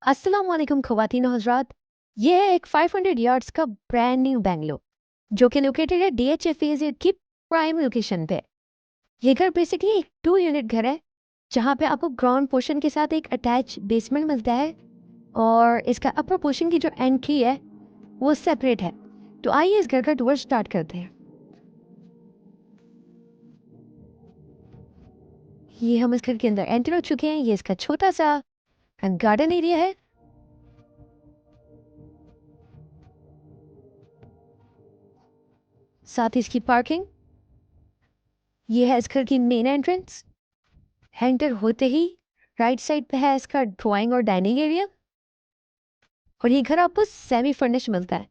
अस्सलाम वालेकुम ख़वातीन और हज़रात। ये है एक 500 यार्ड्स का ब्रांड न्यू बंगलो जो कि लोकेटेड है डीएचए फेज 8 की प्राइम लोकेशन पे। ये घर बेसिकली एक 2 यूनिट घर है जहाँ पे आपको ग्राउंड पोर्शन के साथ एक अटैच बेसमेंट मिलता है और इसका अपर पोर्शन की जो एंट्री है वो सेपरेट है। तो आइए इस घर का टूर स्टार्ट करते हैं। ये हम इस घर के अंदर एंटर हो चुके हैं। ये इसका छोटा सा गार्डन एरिया है। साथ ही इसकी पार्किंग। ये है इस घर की मेन एंट्रेंस। एंटर होते ही राइट साइड पे है इसका ड्राइंग और डाइनिंग एरिया और ये घर आपको सेमी फर्निश मिलता है।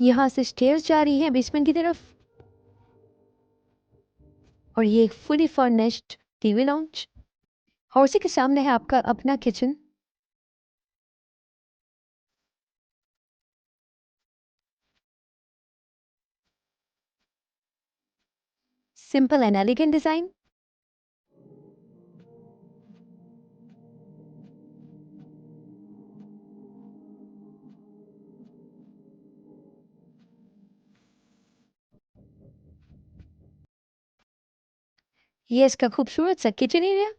यहाँ से स्टेयर्स जा रही है बेसमेंट की तरफ और ये एक फुली फर्निश्ड टीवी लाउंज और उसी के सामने है आपका अपना kitchen. Simple and elegant design. ये इसका खूबसूरत सा किचन एरिया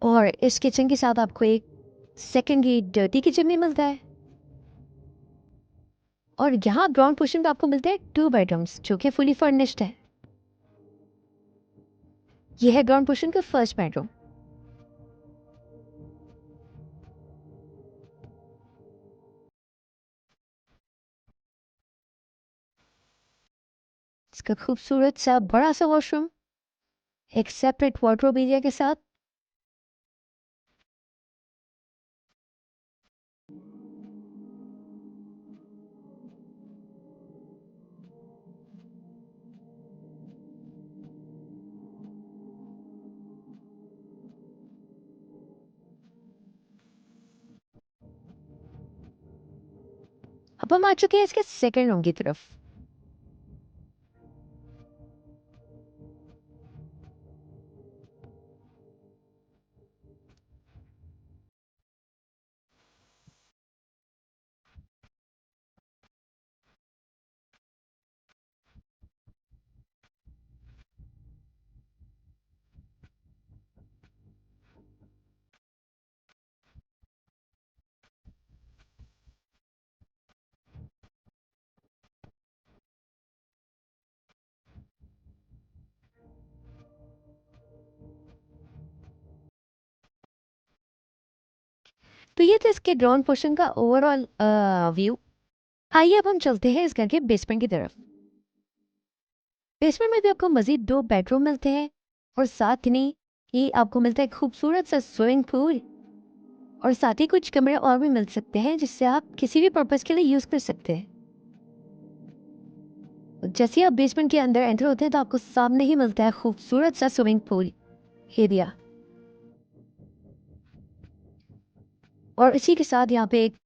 और इस किचन के साथ आपको एक सेकेंडरी डर्टी किचन भी मिलता है। और यहाँ ग्राउंड पोर्शन पे आपको मिलते हैं 2 बेडरूम्स जो कि फुली फर्निश्ड है। ये है ग्राउंड पोर्शन का फर्स्ट बेडरूम। इसका खूबसूरत सा बड़ा सा वॉशरूम एक सेपरेट वार्डरोब एरिया के साथ। अब हम आ चुके हैं इसके सेकेंड रूम की तरफ। तो ये था इसके ग्राउंड पोर्शन का ओवरऑल व्यू। आइए अब हम चलते हैं इस घर के बेसमेंट की तरफ। बेसमेंट में भी आपको मजीद 2 बेडरूम मिलते हैं और साथ ही ये आपको मिलता है खूबसूरत सा स्विमिंग पूल और साथ ही कुछ कमरे और भी मिल सकते हैं जिससे आप किसी भी पर्पज के लिए यूज कर सकते हैं। जैसे ही आप बेसमेंट के अंदर एंटर होते हैं तो आपको सामने ही मिलता है खूबसूरत सा स्विमिंग पूल एरिया और इसी के साथ यहाँ पे एक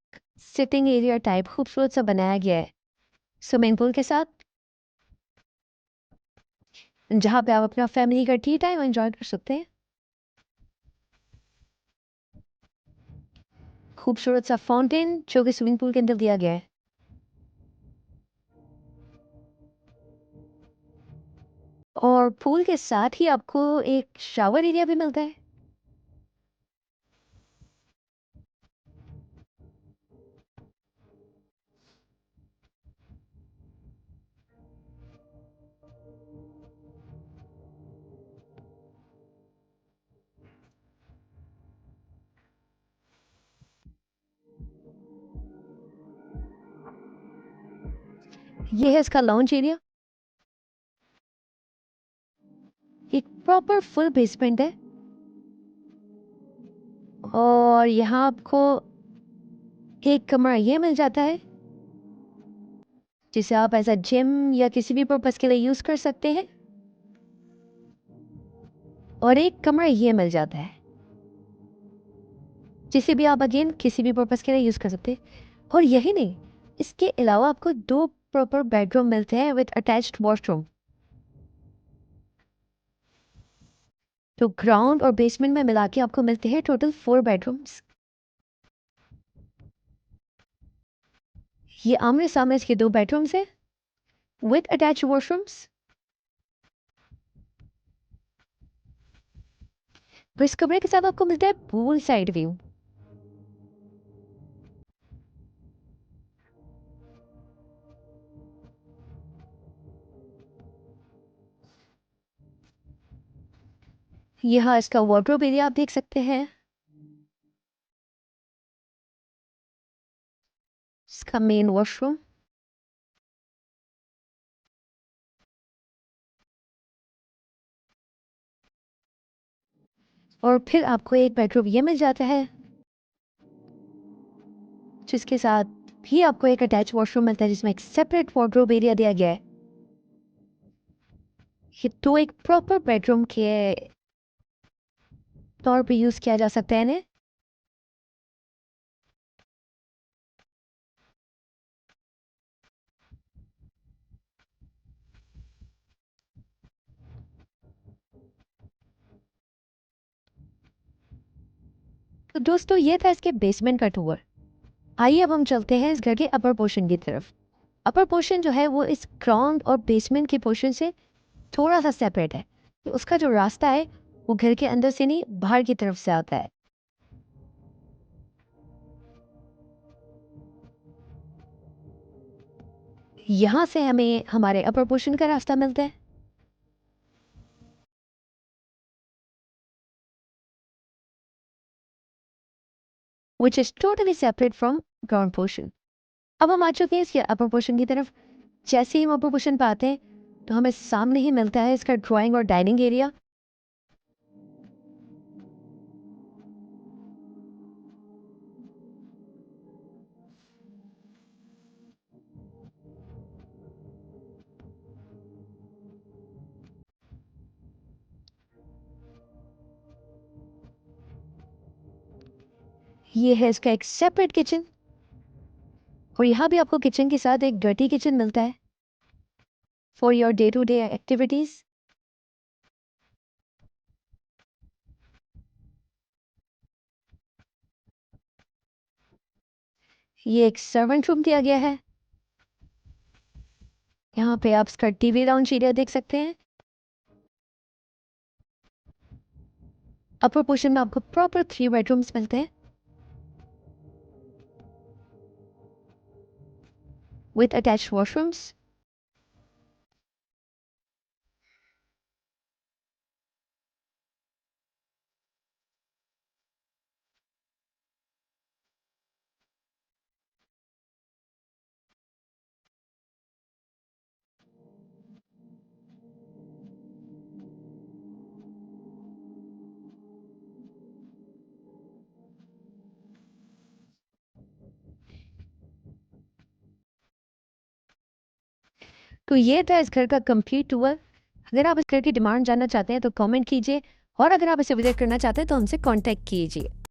सिटिंग एरिया टाइप खूबसूरत सा बनाया गया है स्विमिंग पूल के साथ, जहाँ पे आप अपना फैमिली का टी टाइम एंजॉय कर सकते हैं। खूबसूरत सा फाउंटेन जो कि स्विमिंग पूल के अंदर दिया गया है और पूल के साथ ही आपको एक शावर एरिया भी मिलता है। ये है इसका लॉन्च एरिया। एक प्रॉपर फुल बेसमेंट है और यहाँ आपको एक कमरा ये मिल जाता है जिसे आप एज अ जिम या किसी भी पर्पज़ के लिए यूज़ कर सकते हैं। और एक कमरा ये मिल जाता है जिसे भी आप अगेन किसी भी पर्पज़ के लिए यूज़ कर सकते हैं। और यही नहीं, इसके अलावा आपको 2 प्रॉपर बेडरूम मिलते हैं विद अटैच्ड वॉशरूम। तो ग्राउंड और बेसमेंट में मिला के आपको मिलते हैं टोटल 4 बेडरूम्स। ये आमने-सामने इसके 2 बेडरूम्स हैं विद अटैच्ड वॉशरूम्स। तो इस कमरे के साथ आपको मिलता है पूल साइड व्यू। यहाँ इसका वार्डरोब एरिया आप देख सकते हैं। इसका मेन वॉशरूम। और फिर आपको एक बेडरूम ये मिल जाता है जिसके साथ भी आपको एक अटैच वॉशरूम मिलता है जिसमें एक सेपरेट वार्डरोब एरिया दिया गया है। ये तो एक प्रॉपर बेडरूम के तौर पे यूज़ किया जा सकता है इन्हें। तो दोस्तों ये था इसके बेसमेंट का टूर। आइए अब हम चलते हैं इस घर के अपर पोर्शन की तरफ। अपर पोर्शन जो है वो इस ग्राउंड और बेसमेंट के पोर्शन से थोड़ा सा सेपरेट है। तो उसका जो रास्ता है वो घर के अंदर से नहीं बाहर की तरफ से आता है। यहाँ से हमें हमारे अपर पोर्शन का रास्ता मिलता है which is totally separate from ground portion. अब हम आ चुके हैं इसके अपर पोर्शन की तरफ। जैसे ही हम अपर पोर्शन पे आते हैं तो हमें सामने ही मिलता है इसका ड्राइंग और डाइनिंग एरिया। ये है इसका एक सेपरेट किचन। और यहाँ भी आपको किचन के साथ एक डर्टी किचन मिलता है for your day to day activities. ये एक सर्वेंट रूम दिया गया है। यहाँ पे आप इसका टीवी लाउंज एरिया देख सकते हैं। अपर पोर्शन में आपको प्रॉपर 3 बेडरूम्स मिलते हैं विद अटैच्ड वॉशरूम्स। तो ये था इस घर का कंप्लीट टूर। अगर आप इस घर की डिमांड जानना चाहते हैं तो कमेंट कीजिए और अगर आप इसे विजिट करना चाहते हैं तो हमसे कांटेक्ट कीजिए।